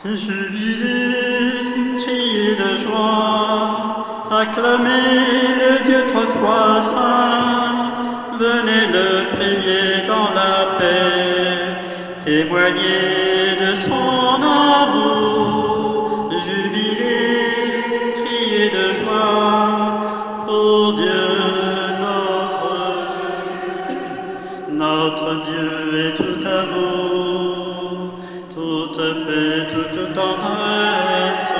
Jubilez, criez de joie, acclamez le Dieu trois fois saint, venez le prier dans la paix, témoignez de son amour. Jubilez, criez de joie, pour Dieu notre Dieu est tout amour, toute paix, toute tendresse,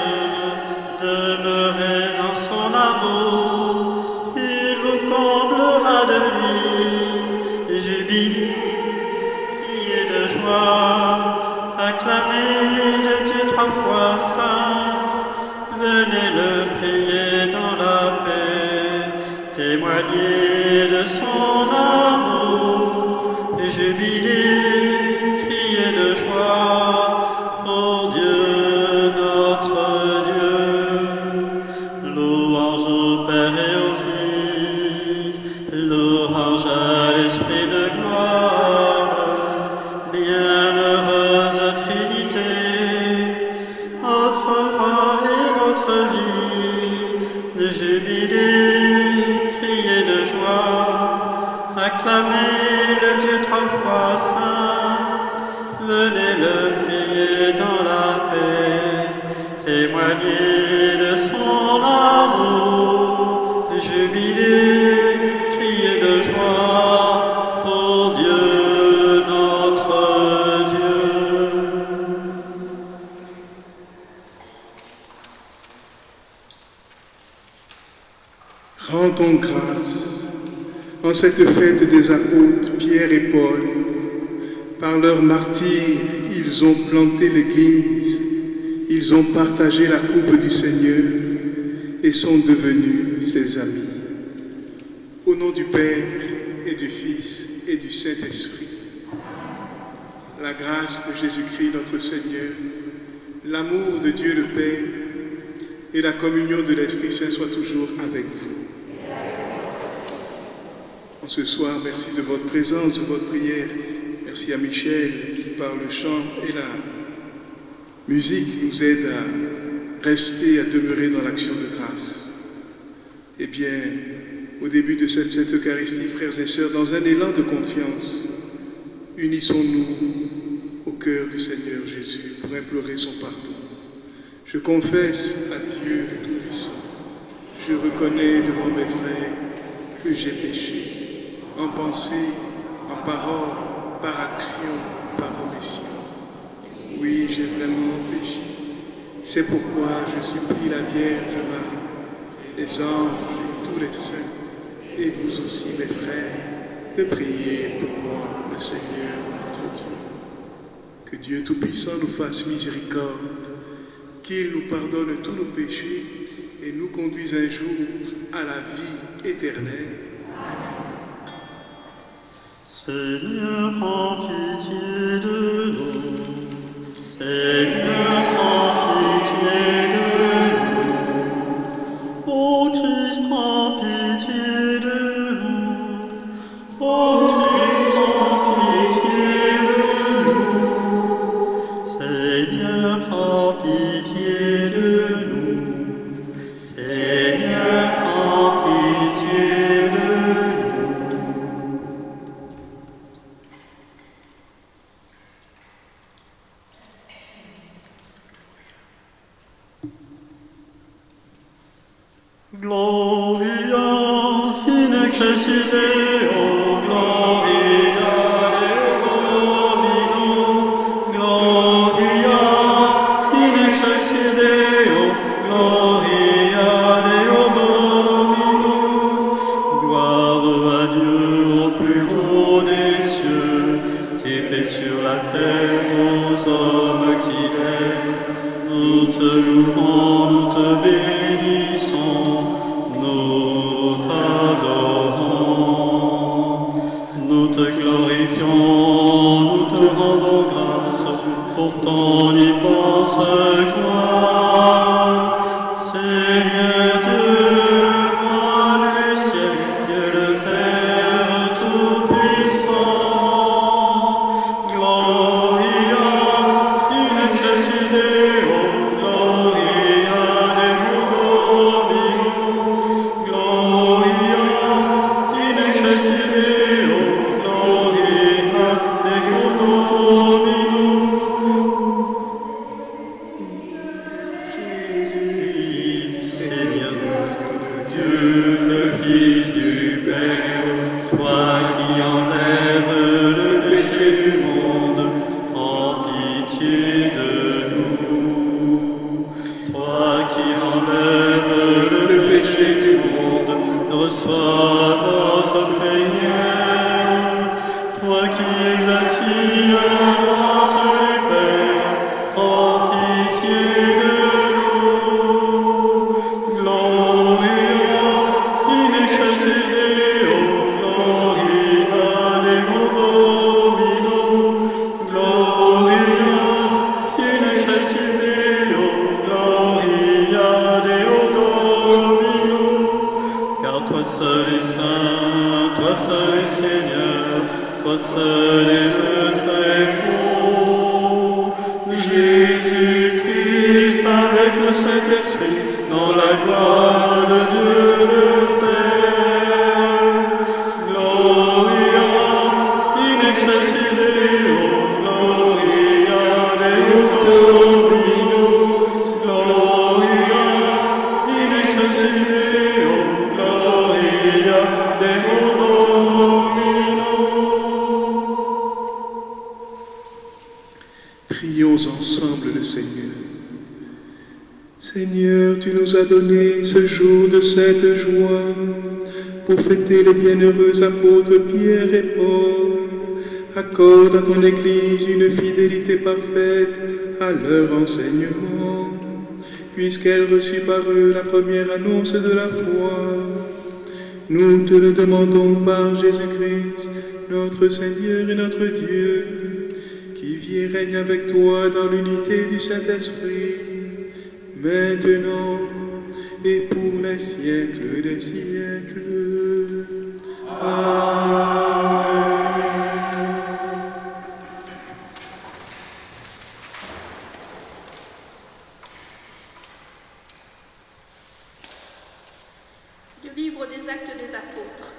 demeurez en son amour, il vous comblera de lui. Jubilez, criez de joie, acclamez le Dieu trois fois saint, venez le prier dans la paix, témoignez de son amour. Jubilez, criez de joie, pour Dieu notre Dieu. Louange au Père et au Fils, louange à l'Esprit de gloire, bienheureuse Trinité, notre roi et notre vie. Jubilez, criez de joie, acclamez le Dieu trois fois saint, venez le prier dans la paix, témoignez de son amour. Jubilez, criez de joie, pour Dieu notre Dieu. Rendons grâce en cette fête des apôtres Pierre et Paul. Par leur martyre, ils ont planté l'Église, ils ont partagé la coupe du Seigneur et sont devenus ses amis. Au nom du Père et du Fils et du Saint-Esprit, la grâce de Jésus-Christ notre Seigneur, l'amour de Dieu le Père et la communion de l'Esprit Saint soient toujours avec vous. En ce soir, merci de votre présence, de votre prière. Merci à Michel qui, par le chant et la musique, nous aide à rester, à demeurer dans l'action de grâce. Eh bien, au début de cette Sainte Eucharistie, frères et sœurs, dans un élan de confiance, unissons-nous au cœur du Seigneur Jésus pour implorer son pardon. Je confesse à Dieu Tout-Puissant, je reconnais devant mes frères que j'ai péché, en pensée, en parole, par action, par omission. Oui, j'ai vraiment péché. C'est pourquoi je supplie la Vierge Marie, les anges et tous les saints, et vous aussi mes frères, de prier pour moi, le Seigneur notre Dieu. Que Dieu Tout-Puissant nous fasse miséricorde, qu'il nous pardonne tous nos péchés et nous conduise un jour à la vie éternelle. Seigneur, prends pitié de nous. Seigneur, prends pitié de nous. Ô Christ, prends pitié de nous. Ô Christ, prends pitié de nous. Seigneur, prends pitié de nous. Seigneur, prends pitié de nous. Gloria in excelsis Deo, Gloria Deo Domino, Gloria in excelsis Deo, Gloria Deo Domino. Gloire à Dieu au plus haut des cieux, et paix sur la terre aux hommes qu'il aime. Nous te louons, nous te bénissons, nous t'adorons, nous te glorifions, nous te rendons grâce pour ton immense gloire. Seigneur Dieu, roi du ciel, Dieu le Père Tout-Puissant, Gloria in excelsis Deo. Saint-Esprit, dans la gloire de Dieu le Père. Gloria in excelsis Deo, Gloria Deo Dominus, Gloria in excelsis Deo, Gloria Deo Dominus. Prions ensemble le Seigneur. Seigneur, tu nous as donné ce jour de cette joie pour fêter les bienheureux apôtres Pierre et Paul. Accorde à ton Église une fidélité parfaite à leur enseignement, puisqu'elle reçut par eux la première annonce de la foi. Nous te le demandons par Jésus-Christ, notre Seigneur et notre Dieu, qui vit et règne avec toi dans l'unité du Saint-Esprit, maintenant et pour les siècles des siècles. Amen. Du livre des Actes des Apôtres.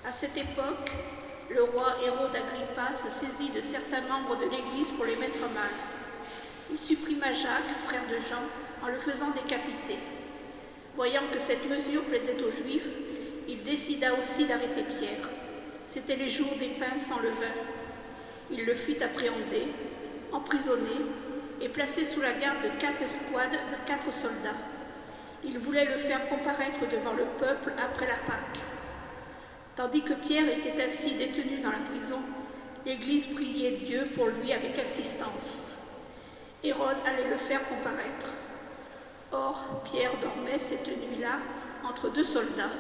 À cette époque, le roi Hérode Agrippa se saisit de certains membres de l'Église pour les mettre mal. Il supprima Jacques, frère de Jean, en le faisant décapiter. Voyant que cette mesure plaisait aux Juifs, il décida aussi d'arrêter Pierre. C'étaient les jours des pains sans levain. Il le fit appréhender, emprisonné et placé sous la garde de 4 escouades de 4 soldats. Il voulait le faire comparaître devant le peuple après la Pâque. Tandis que Pierre était ainsi détenu dans la prison, l'Église priait Dieu pour lui avec insistance. Hérode allait le faire comparaître. Or, Pierre dormait cette nuit-là entre 2 soldats.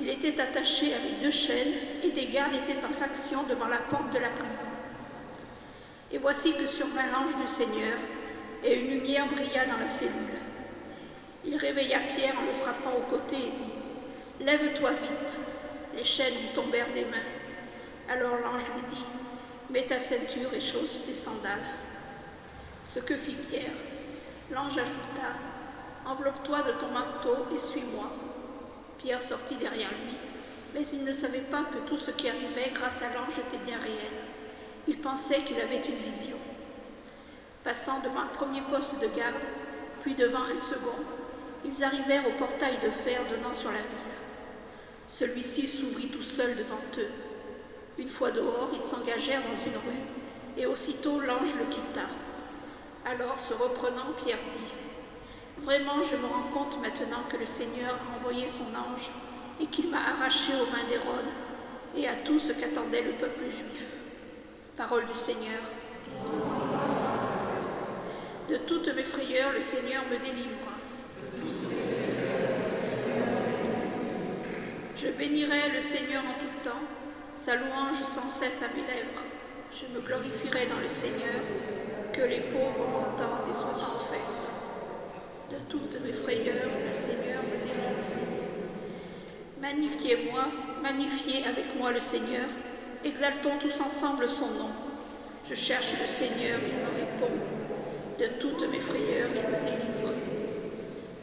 Il était attaché avec 2 chaînes et des gardes étaient en faction devant la porte de la prison. Et voici que survint l'ange du Seigneur et une lumière brilla dans la cellule. Il réveilla Pierre en le frappant au côté et dit « Lève-toi vite !» Les chaînes lui tombèrent des mains. Alors l'ange lui dit « Mets ta ceinture et chausse tes sandales. » Ce que fit Pierre. L'ange ajouta « Enveloppe-toi de ton manteau et suis-moi. » Pierre sortit derrière lui, mais il ne savait pas que tout ce qui arrivait grâce à l'ange était bien réel. Il pensait qu'il avait une vision. Passant devant un premier poste de garde, puis devant un second, ils arrivèrent au portail de fer donnant sur la ville. Celui-ci s'ouvrit tout seul devant eux. Une fois dehors, ils s'engagèrent dans une rue, et aussitôt l'ange le quitta. Alors, se reprenant, Pierre dit « Vraiment, je me rends compte maintenant que le Seigneur a envoyé son ange et qu'il m'a arraché aux mains d'Hérode et à tout ce qu'attendait le peuple juif. » Parole du Seigneur. De toutes mes frayeurs, le Seigneur me délivre. Je bénirai le Seigneur en tout temps, sa louange sans cesse à mes lèvres. Je me glorifierai dans le Seigneur, que les pauvres m'entendent et soient en fête. De toutes mes frayeurs, le Seigneur me délivre. Magnifiez-moi, magnifiez avec moi le Seigneur, exaltons tous ensemble son nom. Je cherche le Seigneur, il me répond. De toutes mes frayeurs, il me délivre.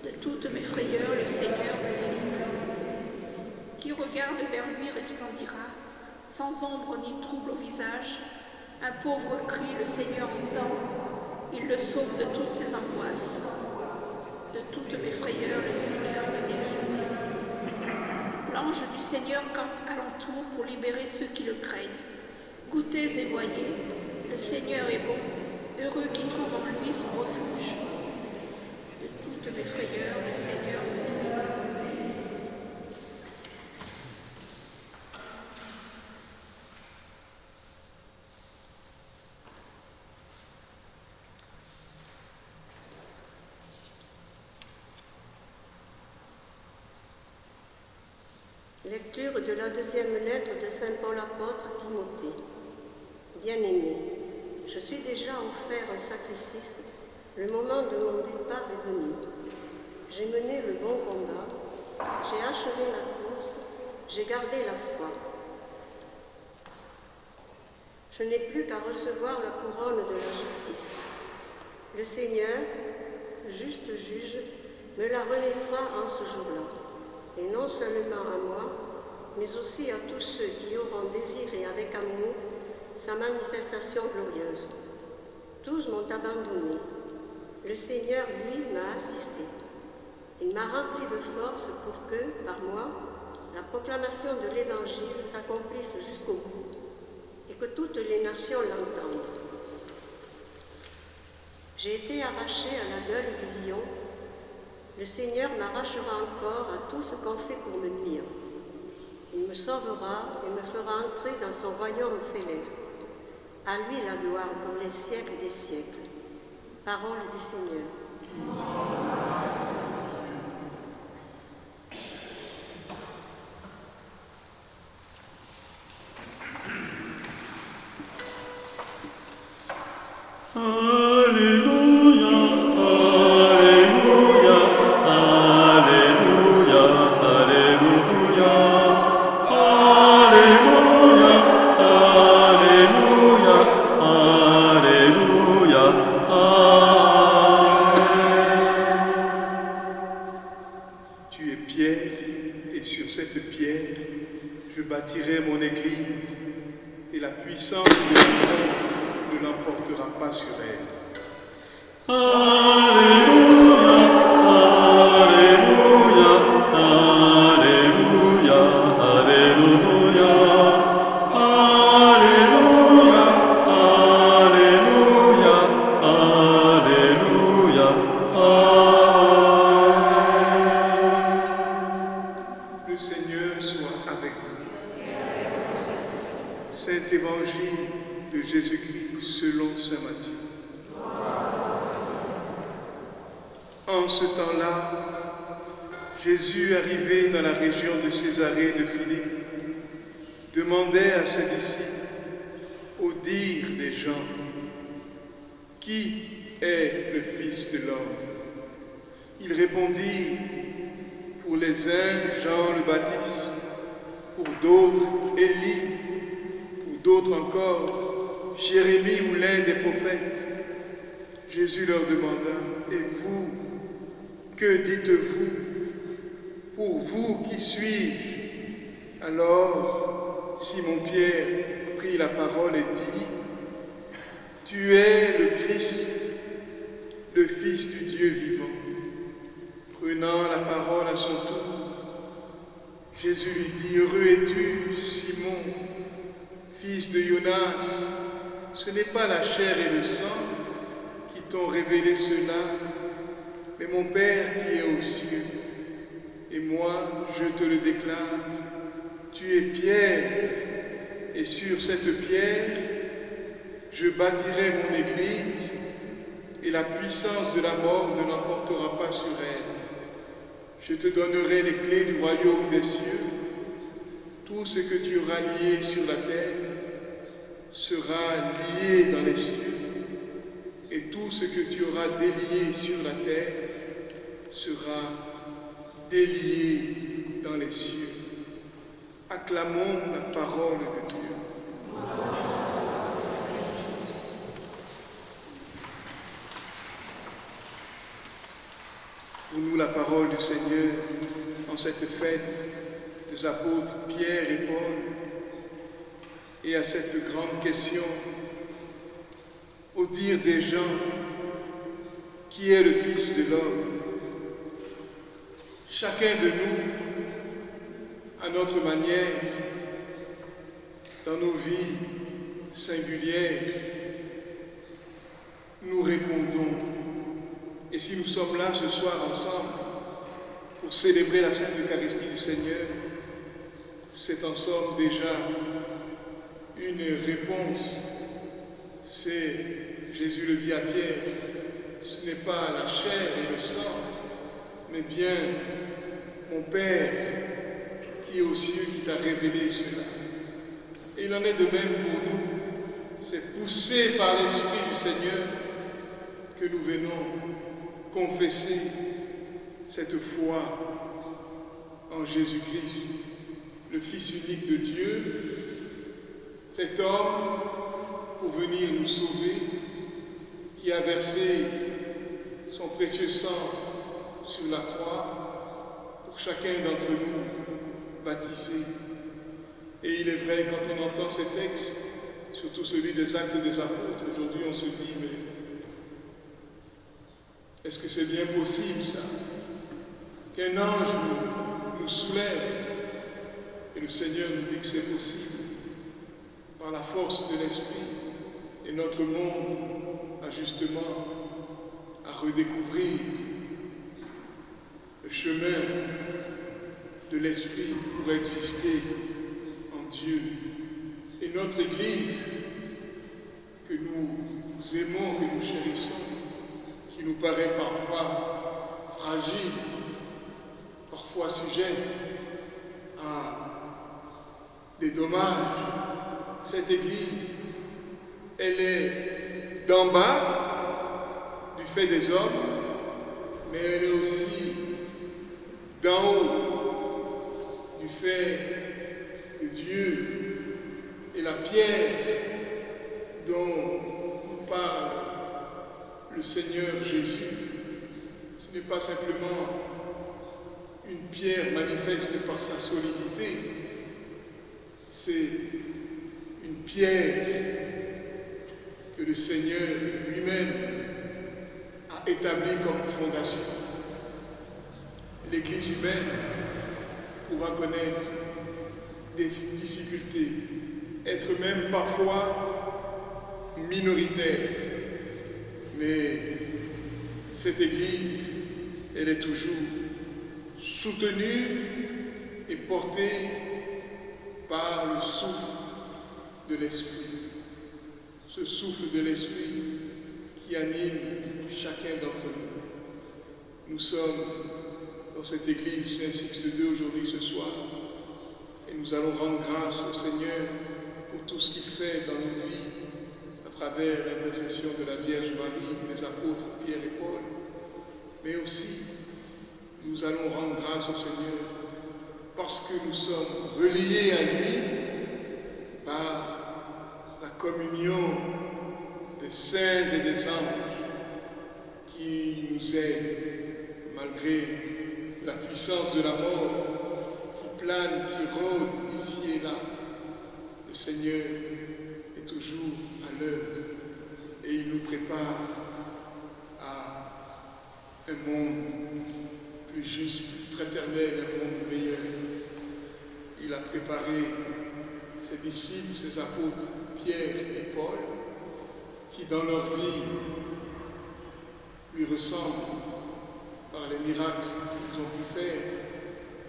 De toutes mes frayeurs, le Seigneur me délivre. Qui regarde vers lui resplendira, sans ombre ni trouble au visage. Un pauvre cri, le Seigneur entend, il le sauve de toutes ses angoisses. De toutes mes frayeurs, le Seigneur me délivre. L'ange du Seigneur campe alentour pour libérer ceux qui le craignent. Goûtez et voyez, le Seigneur est bon, heureux qui trouve en lui son refuge. De toutes mes frayeurs, le Seigneur me délivre. Lecture de la deuxième lettre de saint Paul apôtre à Timothée. Bien-aimé, je suis déjà offert un sacrifice, le moment de mon départ est venu. J'ai mené le bon combat, j'ai achevé la course, j'ai gardé la foi. Je n'ai plus qu'à recevoir la couronne de la justice. Le Seigneur, juste juge, me la remettra en ce jour-là, et non seulement à moi, mais aussi à tous ceux qui auront désiré avec amour sa manifestation glorieuse. Tous m'ont abandonné. Le Seigneur, lui, m'a assisté. Il m'a rempli de force pour que, par moi, la proclamation de l'Évangile s'accomplisse jusqu'au bout et que toutes les nations l'entendent. J'ai été arraché à la gueule du lion. Le Seigneur m'arrachera encore à tout ce qu'on fait pour me nuire. Il me sauvera et me fera entrer dans son royaume céleste. À lui la gloire pour les siècles des siècles. Parole du Seigneur. Alléluia, Alléluia, Alléluia, Alléluia, Alléluia, Alléluia, Alléluia, Amen. Tu es pierre, et sur cette pierre, je bâtirai mon église, et la puissance de l'homme ne l'emportera pas sur elle. Alléluia, Alléluia, Alléluia, Alléluia, Alléluia, Alléluia, Alléluia, Amen. Le Seigneur soit avec vous. Saint Évangile de Jésus-Christ selon saint Matthieu. En ce temps-là, Jésus, arrivé dans la région de Césarée de Philippe, demandait à ses disciples, au dire des gens, « Qui est le Fils de l'homme ?» Ils répondirent, « Pour les uns, Jean le Baptiste, pour d'autres, Élie, pour d'autres encore, Jérémie ou l'un des prophètes. » Jésus leur demanda, « Et vous, que dites-vous? Pour vous, qui suis-je » Alors Simon-Pierre prit la parole et dit, « Tu es le Christ, le Fils du Dieu vivant. » Prenant la parole à son tour, Jésus lui dit, « Heureux es-tu, Simon, fils de Jonas, ce n'est pas la chair et le sang qui t'ont révélé cela, mais mon Père qui est aux cieux. Et moi, je te le déclare, tu es Pierre, et sur cette pierre, je bâtirai mon église, et la puissance de la mort ne l'emportera pas sur elle. Je te donnerai les clés du royaume des cieux. Tout ce que tu auras lié sur la terre sera lié dans les cieux, et tout ce que tu auras délié sur la terre sera délié dans les cieux. Acclamons la parole de Dieu. Pour nous, la parole du Seigneur en cette fête des apôtres Pierre et Paul, et à cette grande question, au dire des gens, qui est le Fils de l'homme? Chacun de nous, à notre manière, dans nos vies singulières, nous répondons. Et si nous sommes là ce soir ensemble pour célébrer la Sainte Eucharistie du Seigneur, c'est en somme déjà une réponse. C'est, Jésus le dit à Pierre, ce n'est pas la chair et le sang, mais bien mon Père qui est aux cieux qui t'a révélé cela. Et il en est de même pour nous. C'est poussé par l'Esprit du Seigneur que nous venons confesser cette foi en Jésus-Christ, le Fils unique de Dieu, fait homme pour venir nous sauver, qui a versé son précieux sang sur la croix pour chacun d'entre nous baptisés. Et il est vrai, quand on entend ces textes, surtout celui des Actes des Apôtres, aujourd'hui on se dit, mais est-ce que c'est bien possible ça? Qu'un ange nous soulève, et le Seigneur nous dit que c'est possible, par la force de l'Esprit, et notre monde a justement à redécouvrir le chemin de l'Esprit pour exister en Dieu. Et notre Église, que nous aimons, que nous chérissons, qui nous paraît parfois fragile, parfois sujette à des dommages, cette Église, elle est d'en bas du fait des hommes, mais elle est aussi d'en haut du fait de Dieu. Et la pierre dont nous parle le Seigneur Jésus, ce n'est pas simplement une pierre manifeste par sa solidité, c'est une pierre que le Seigneur lui-même a établie comme fondation. L'Église humaine pourra connaître des difficultés, être même parfois minoritaire, mais cette Église, elle est toujours soutenue et portée par le souffle de l'Esprit. Ce souffle de l'Esprit qui anime chacun d'entre nous. Nous sommes dans cette Église Saint-Sixte II aujourd'hui, ce soir, et nous allons rendre grâce au Seigneur pour tout ce qu'il fait dans nos vies, à travers l'intercession de la Vierge Marie, des apôtres Pierre et Paul, mais aussi nous allons rendre grâce au Seigneur parce que nous sommes reliés à lui par la communion des saints et des anges qui nous aident malgré la puissance de la mort qui plane, qui rôde ici et là. Le Seigneur est toujours à l'œuvre et il nous prépare à un monde plus juste, plus fraternel, un monde meilleur. Il a préparé ses disciples, ses apôtres, Pierre et Paul, qui dans leur vie lui ressemblent par les miracles qu'ils ont pu faire,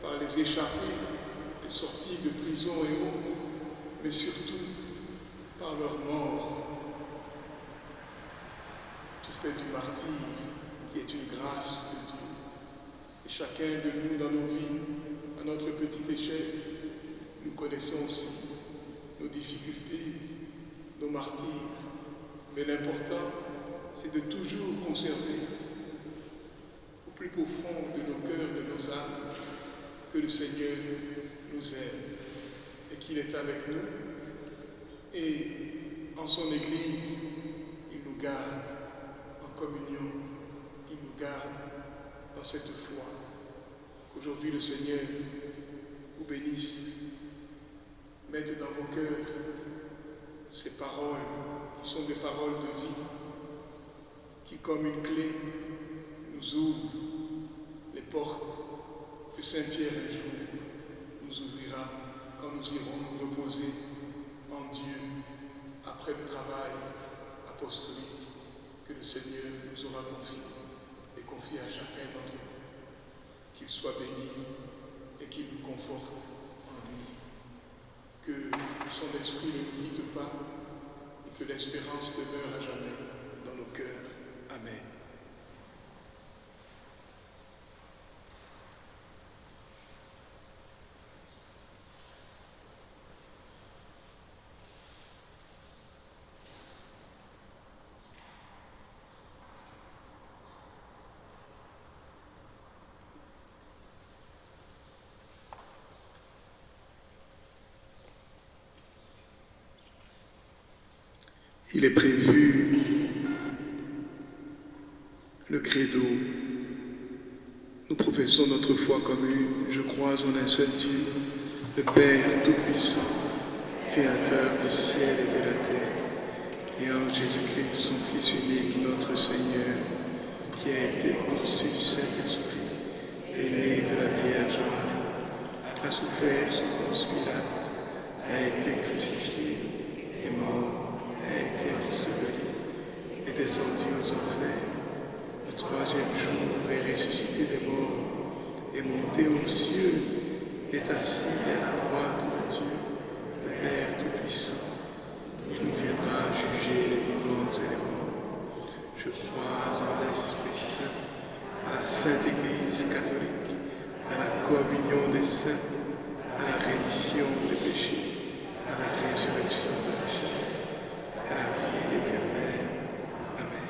par les échappées, les sorties de prison et autres, mais surtout par leur mort, du fait du martyre, qui est une grâce de Dieu. Et chacun de nous, dans nos vies, à notre petite échelle, nous connaissons aussi nos difficultés, nos martyrs. Mais l'important, c'est de toujours conserver au plus profond de nos cœurs, de nos âmes, que le Seigneur nous aime et qu'il est avec nous. Et en son Église, il nous garde en communion, il nous garde dans cette foi. Qu'aujourd'hui le Seigneur vous bénisse. Mettez dans vos cœurs ces paroles qui sont des paroles de vie, qui comme une clé nous ouvrent les portes que Saint-Pierre un jour nous ouvrira quand nous irons nous reposer en Dieu après le travail apostolique que le Seigneur nous aura confié et confié à chacun d'entre nous. Qu'il soit béni et qu'il nous conforte en lui. Que son esprit ne nous quitte pas et que l'espérance demeure à jamais dans nos cœurs. Amen. Il est prévu Le credo. Nous professons notre foi commune. Je crois en un seul Dieu, le Père Tout-Puissant, Créateur du ciel et de la terre, et en Jésus-Christ, son Fils unique, notre Seigneur, qui a été conçu du Saint-Esprit, est né de la Vierge Marie, a souffert sous Ponce Pilate, a été crucifié, est mort, a été enseveli, est descendu aux enfers. Le troisième jour est ressuscité des morts, est monté aux cieux, est assis à la droite de Dieu, le Père Tout-Puissant. Il nous viendra juger les vivants et les morts. Je crois en l'Esprit Saint, à la Sainte Église catholique, à la communion des saints, à la rémission des péchés, à la résurrection de la chair, à la vie éternelle. Amen.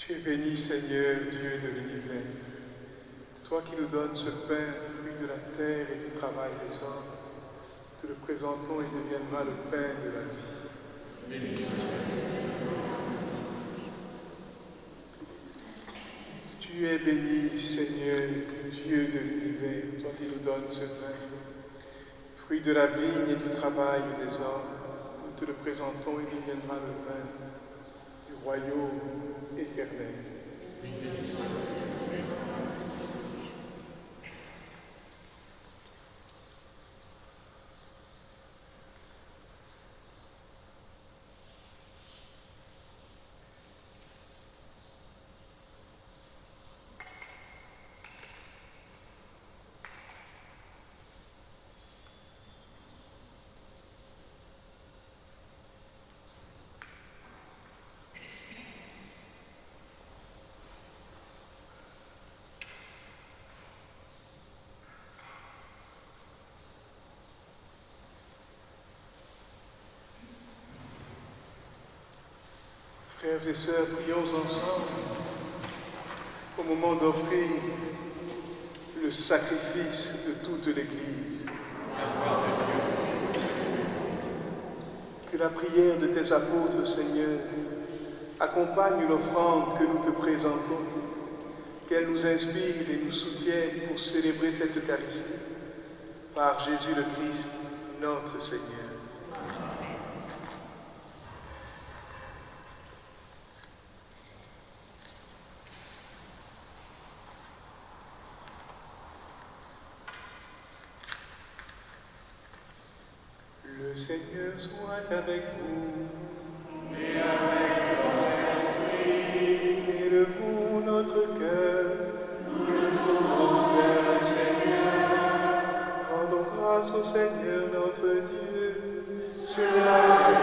Tu es béni, Seigneur, Dieu de l'univers. Toi qui nous donnes ce pain, fruit de la terre et du travail des hommes, te le présentons et deviendra le pain de la vie. Tu es béni, Seigneur, Dieu de l'univers, toi qui nous donnes ce vin, fruit de la vigne et du travail des hommes, nous te le présentons et deviendra le vin du royaume éternel. Frères et sœurs, prions ensemble au moment d'offrir le sacrifice de toute l'Église. Que la prière de tes apôtres, Seigneur, accompagne l'offrande que nous te présentons, qu'elle nous inspire et nous soutienne pour célébrer cette Eucharistie. Par Jésus le Christ, notre Seigneur. Le Seigneur soit avec vous. Et avec ton esprit. Élevons notre cœur. Nous levons vers le Seigneur. Rendons grâce au Seigneur notre Dieu. Cela est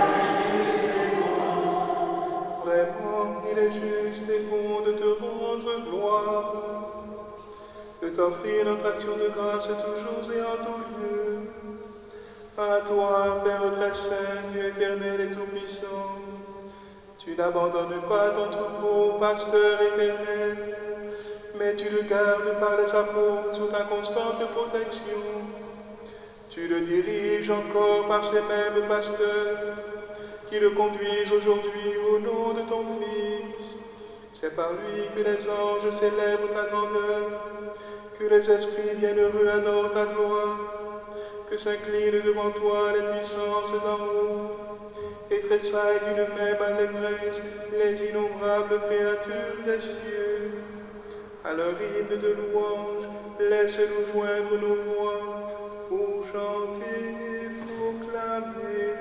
juste et bon. Vraiment, il est juste et bon de te rendre gloire, de t'offrir notre action de grâce toujours et en tout lieu. À toi, Père très saint, Dieu éternel et tout-puissant, tu n'abandonnes pas ton troupeau, pasteur éternel, mais tu le gardes par les apôtres sous ta constante protection. Tu le diriges encore par ces mêmes pasteurs qui le conduisent aujourd'hui au nom de ton Fils. C'est par lui que les anges célèbrent ta grandeur, que les esprits bienheureux adorent ta gloire, que s'inclinent devant toi les puissances d'en haut, et tressaillent d'une même allégresse les innombrables créatures des cieux. À leur hymne de louange, laisse-nous joindre nos voix pour chanter et proclamer.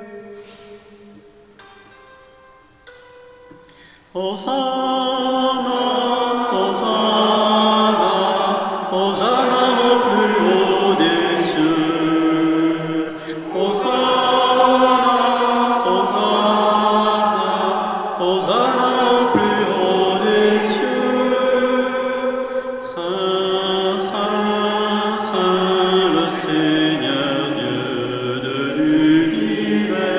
Hosanna, Hosanna, Hosanna au plus haut des cieux. Hosanna, Hosanna, Hosanna au plus haut des cieux. Saint, Saint, Saint, le Seigneur Dieu de l'univers.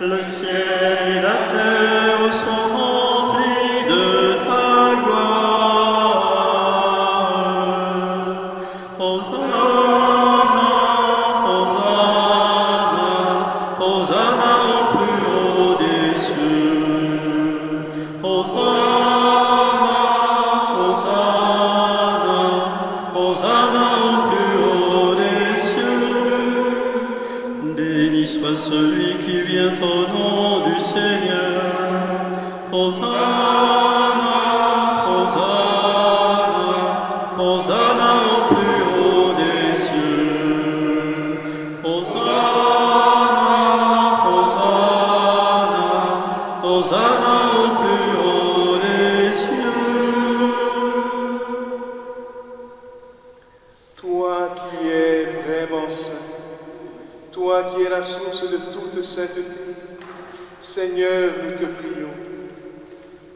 Le ciel et la terre sont remplis de ta gloire. Hosanna, Hosanna, Hosanna au plus haut des cieux. Hosanna, Hosanna, Hosanna au plus haut des cieux. Béni soit celui qui vient au nom du Seigneur. Hosanna, Hosanna, Hosanna au plus haut des cieux. Hosanna, Hosanna, Hosanna au plus haut des cieux. Toi qui es vraiment saint, toi qui es la source de toute sainteté, Seigneur, nous te prions,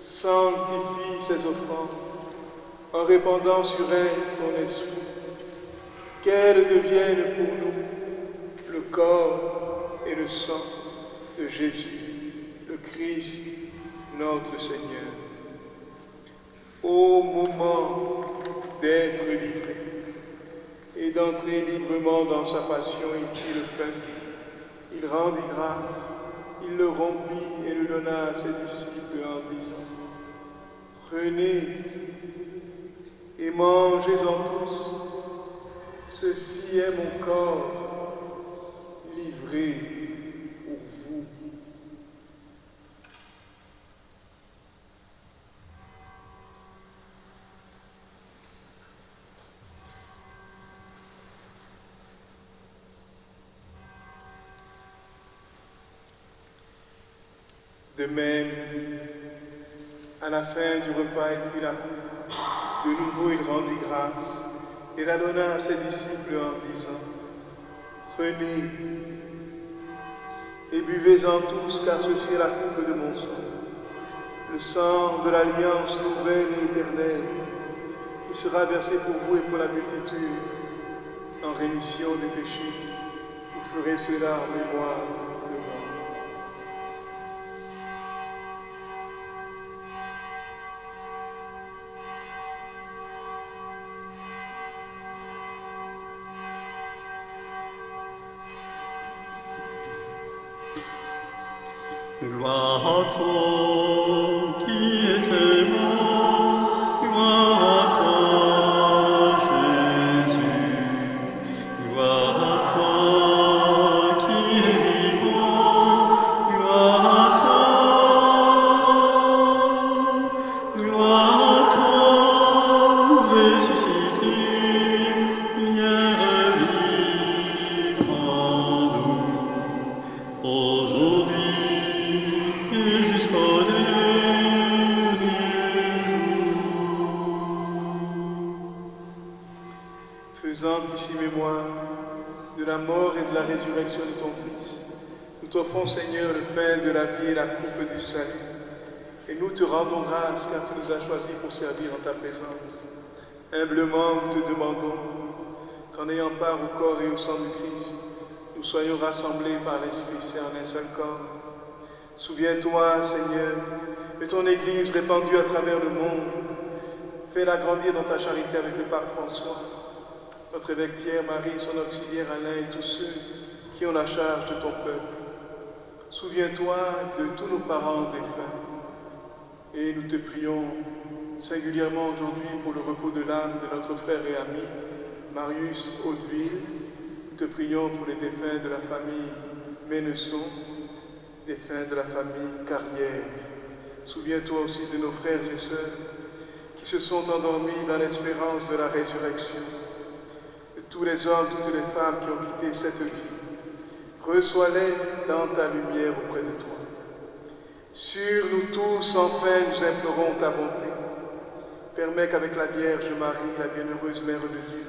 sanctifie ces offrandes en répandant sur elles ton esprit, qu'elles deviennent pour nous le corps et le sang de Jésus, le Christ, notre Seigneur. Au moment d'être livré et d'entrer librement dans sa passion, il prit le pain, il rendit grâce, il le rompit et le donna à ses disciples en disant: Prenez et mangez-en tous, ceci est mon corps livré pour vous. De même, à la fin du repas, il prit la coupe. De nouveau, il rendit grâce et la donna à ses disciples en disant: Prenez et buvez-en tous, car ceci est la coupe de mon sang, le sang de l'alliance nouvelle et éternelle, qui sera versé pour vous et pour la multitude en rémission des péchés. Vous ferez cela en mémoire de moi. Gloire à toi qui étais mort, gloire à toi Jésus, gloire à toi qui es vivant, gloire à toi, gloire à toi ressuscité, viens revivre en nous, aujourd'hui et jusqu'au dernier jour. Faisant ici mémoire de la mort et de la résurrection de ton Fils, nous t'offrons, Seigneur, le pain de la vie et la coupe du salut. Et nous te rendons grâce car tu nous as choisis pour servir en ta présence. Humblement, nous te demandons qu'en ayant part au corps et au sang du Christ, nous soyons rassemblés par l'Esprit Saint en un seul corps. Souviens-toi, Seigneur, de ton Église répandue à travers le monde. Fais-la grandir dans ta charité avec le pape François, notre évêque Pierre, Marie, son auxiliaire Alain et tous ceux qui ont la charge de ton peuple. Souviens-toi de tous nos parents défunts. Et nous te prions singulièrement aujourd'hui pour le repos de l'âme de notre frère et ami, Marius Hauteville. Nous te prions pour les défunts de la famille Ménesson, défunts de la famille Carrière. Souviens-toi aussi de nos frères et sœurs qui se sont endormis dans l'espérance de la résurrection, de tous les hommes, toutes les femmes qui ont quitté cette vie. Reçois-les dans ta lumière auprès de toi. Sur nous tous, enfin, nous implorons ta bonté. Permets qu'avec la Vierge Marie, la bienheureuse Mère de Dieu,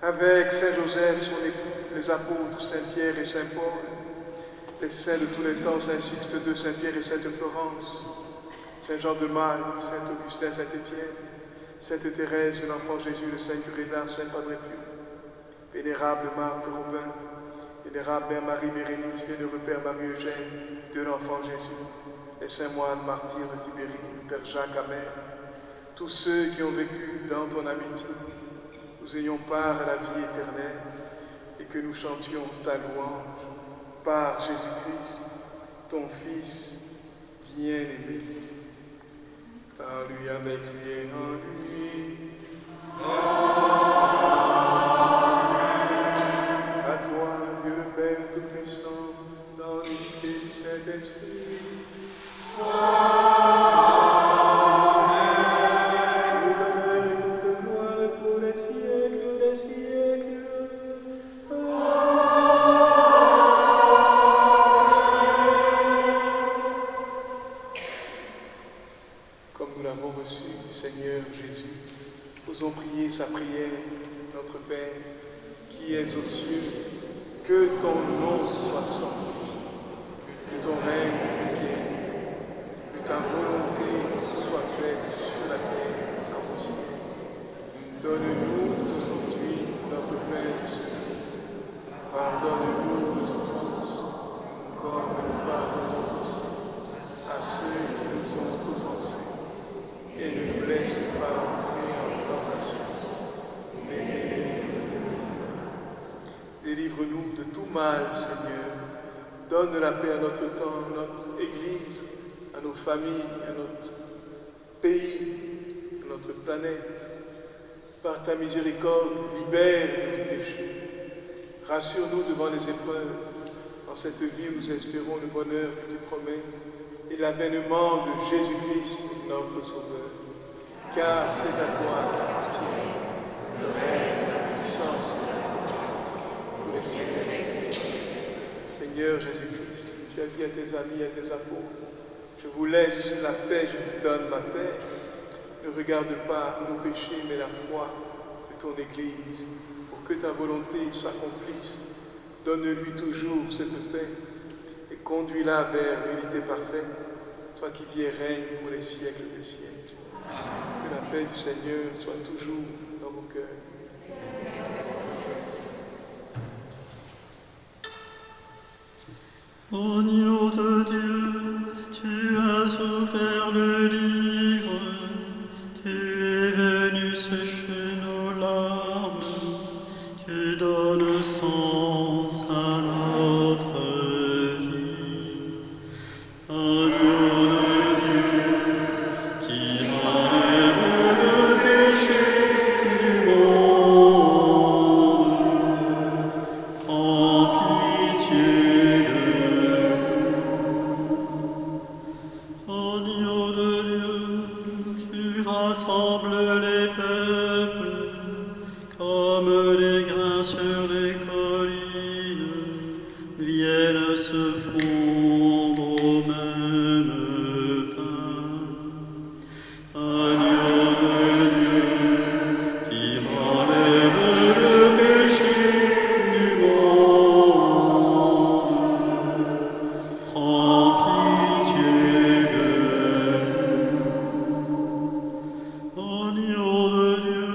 avec Saint Joseph, son époux, les apôtres Saint Pierre et Saint Paul, les saints de tous les temps, Saint Sixte II, Saint Pierre et Sainte Florence, Saint Jean de Malte, Saint Augustin, Saint Étienne, Sainte Thérèse, l'Enfant Jésus, le Saint Curé d'Ars, Saint Padre Pio, Vénérable Marthe Robin, Vénérable Mère Marie Bérénice, Bienheureux Père Marie-Eugène, de l'Enfant Jésus, les saints moines martyrs de Tibérie, Père Jacques Amer, tous ceux qui ont vécu dans ton amitié, nous ayons part à la vie éternelle et que nous chantions ta louange par Jésus-Christ, ton Fils bien-aimé. Par lui, avec lui et en lui. À toi, Dieu le Père Tout-Puissant, dans l'unité du Saint-Esprit. Comme nous l'avons reçu du Seigneur Jésus, osons prier sa prière, notre Père, qui es aux cieux, que ton nom soit sanctifié, que ton règne vienne, que ta volonté soit faite sur la terre comme au ciel. Donne-nous aujourd'hui notre pain de ce jour. Pardonne-nous nos offenses, comme nous pardonnons aussi à ceux qui nous ont offensés. Et ne nous laisse pas entrer en tentation, mais délivre-nous de tout mal, Seigneur. Donne la paix à notre temps, à notre Église, à nos familles, à notre pays, à notre planète. Par ta miséricorde, libère du péché. Rassure-nous devant les épreuves. En cette vie où nous espérons le bonheur que tu promets et l'avènement de Jésus-Christ, notre Sauveur. Car c'est à toi qu'appartient le règne, la puissance, pour les siècles. Seigneur Jésus-Christ, tu as dit à tes amis et à tes apôtres, je vous laisse la paix, je vous donne ma paix. Ne regarde pas nos péchés, mais la foi de ton Église, pour que ta volonté s'accomplisse. Donne-lui toujours cette paix et conduis-la vers l'unité parfaite, toi qui vis et règnes pour les siècles des siècles. Que la paix du Seigneur soit toujours dans vos cœurs. Agneau de Dieu, tu as souffert le livre, tu es venu sécher nos larmes, tu donnes sens à notre vie. viennent se fondre au même pain. Agneau de Dieu, qui enlève le péché du monde, prends pitié de nous. Agneau de Dieu,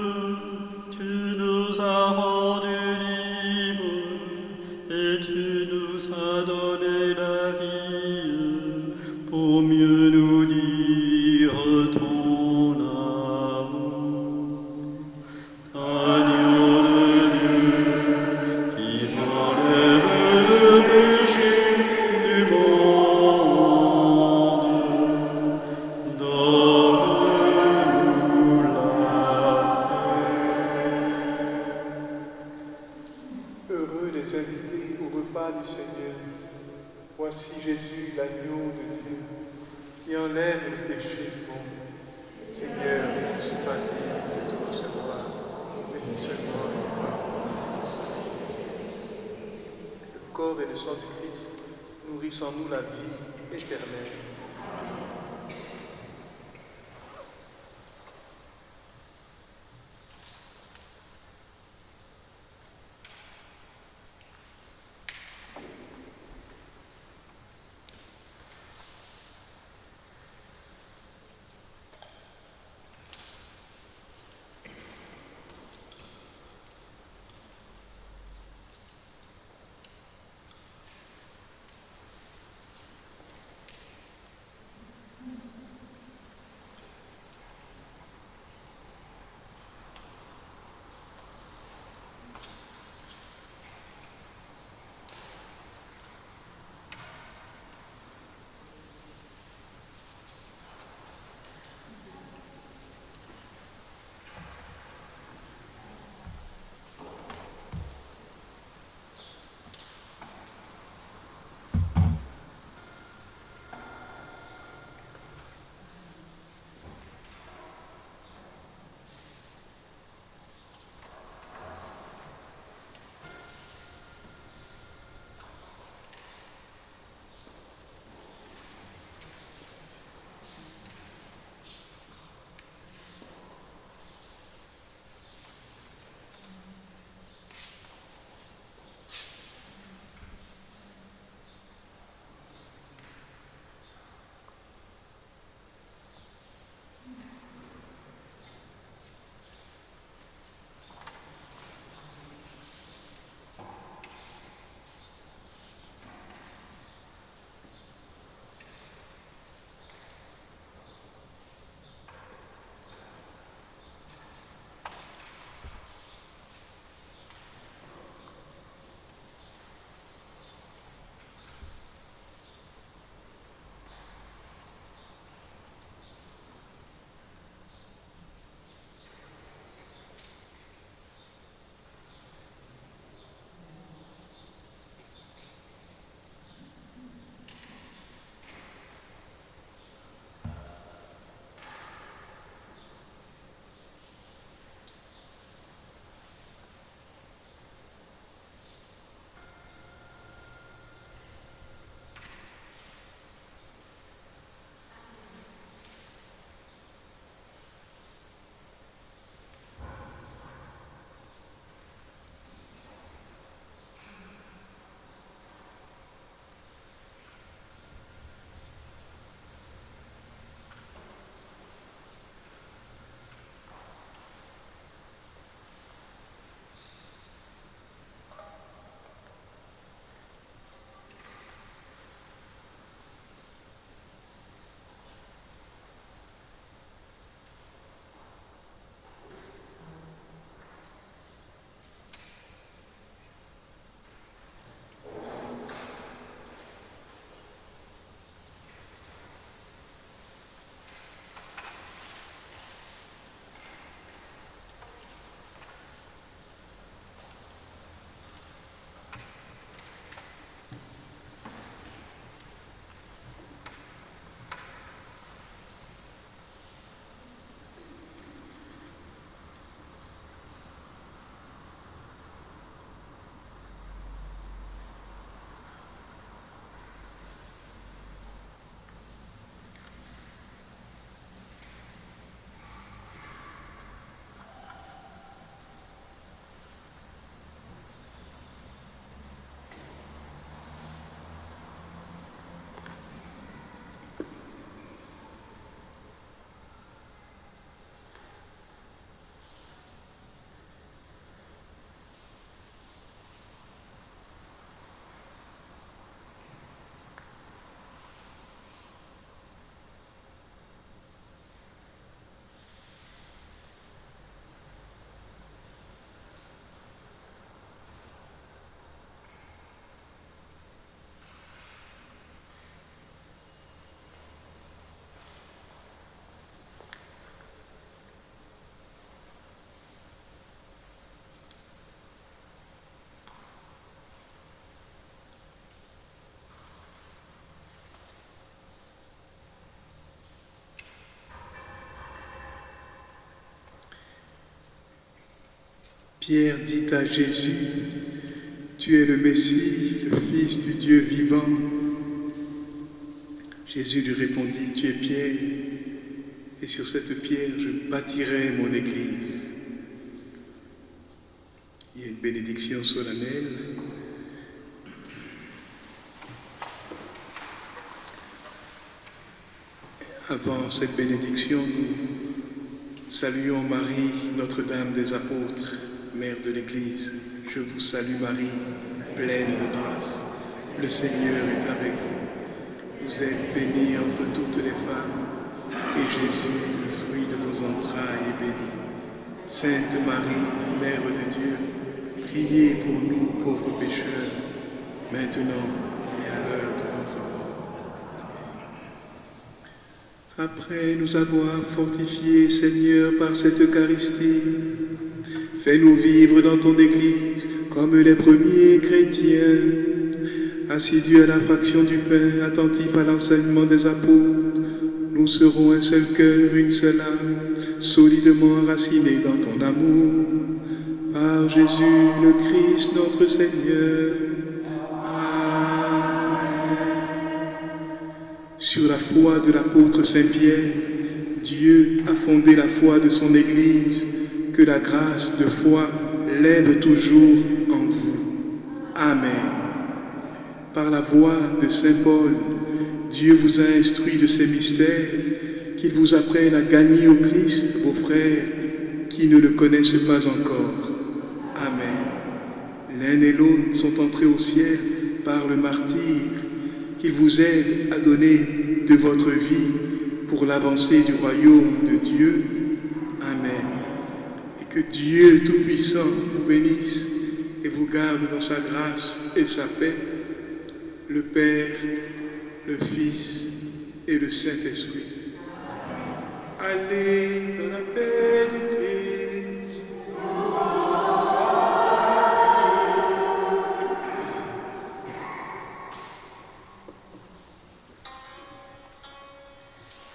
tu nous as rendus libres et tu nous as donné la vie pour mieux nous dire ton amour. Agneau de Dieu, qui enlève le péché du monde, donne-nous la paix. Heureux les invités au repas du Seigneur. Voici Jésus, l'agneau de Dieu, qui enlève le péché du monde. Seigneur, je ne suis pas digne de te recevoir, mais dis seulement une parole. Le corps et le sang du Christ nourrissent en nous la vie éternelle. Pierre dit à Jésus, tu es le Messie, le Fils du Dieu vivant. Jésus lui répondit, tu es Pierre, et sur cette pierre je bâtirai mon église. Il y a une bénédiction solennelle. Avant cette bénédiction, nous saluons Marie, Notre-Dame des Apôtres, Mère de l'Église. Je vous salue Marie, pleine de grâce. Le Seigneur est avec vous. Vous êtes bénie entre toutes les femmes, et Jésus, le fruit de vos entrailles, est béni. Sainte Marie, Mère de Dieu, priez pour nous pauvres pécheurs, maintenant et à l'heure de notre mort. Amen. Après nous avoir fortifiés, Seigneur, par cette Eucharistie, fais-nous vivre dans ton Église comme les premiers chrétiens, assidus à la fraction du pain, attentifs à l'enseignement des apôtres. Nous serons un seul cœur, une seule âme, solidement enracinés dans ton amour. Par Jésus le Christ, notre Seigneur. Amen. Sur la foi de l'apôtre Saint-Pierre, Dieu a fondé la foi de son Église. Que la grâce de foi lève toujours en vous. Amen. Par la voix de Saint Paul, Dieu vous a instruit de ces mystères, qu'il vous apprenne à gagner au Christ vos frères qui ne le connaissent pas encore. Amen. L'un et l'autre sont entrés au ciel par le martyre, qu'il vous aide à donner de votre vie pour l'avancée du royaume de Dieu. Amen. Que Dieu Tout-Puissant vous bénisse et vous garde dans sa grâce et sa paix, le Père, le Fils et le Saint-Esprit. Allez dans la paix du Christ.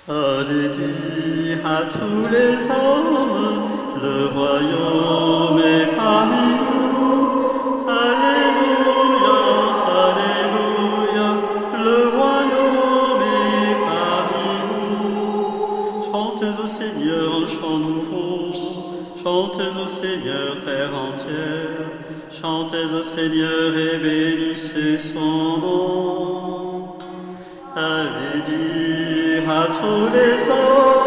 Allez dire à tous les hommes, le royaume est parmi nous. Alléluia, alléluia, le royaume est parmi nous. Chantez au Seigneur un chant nouveau, chantez au Seigneur terre entière, chantez au Seigneur et bénissez son nom. Allez dire à tous les hommes,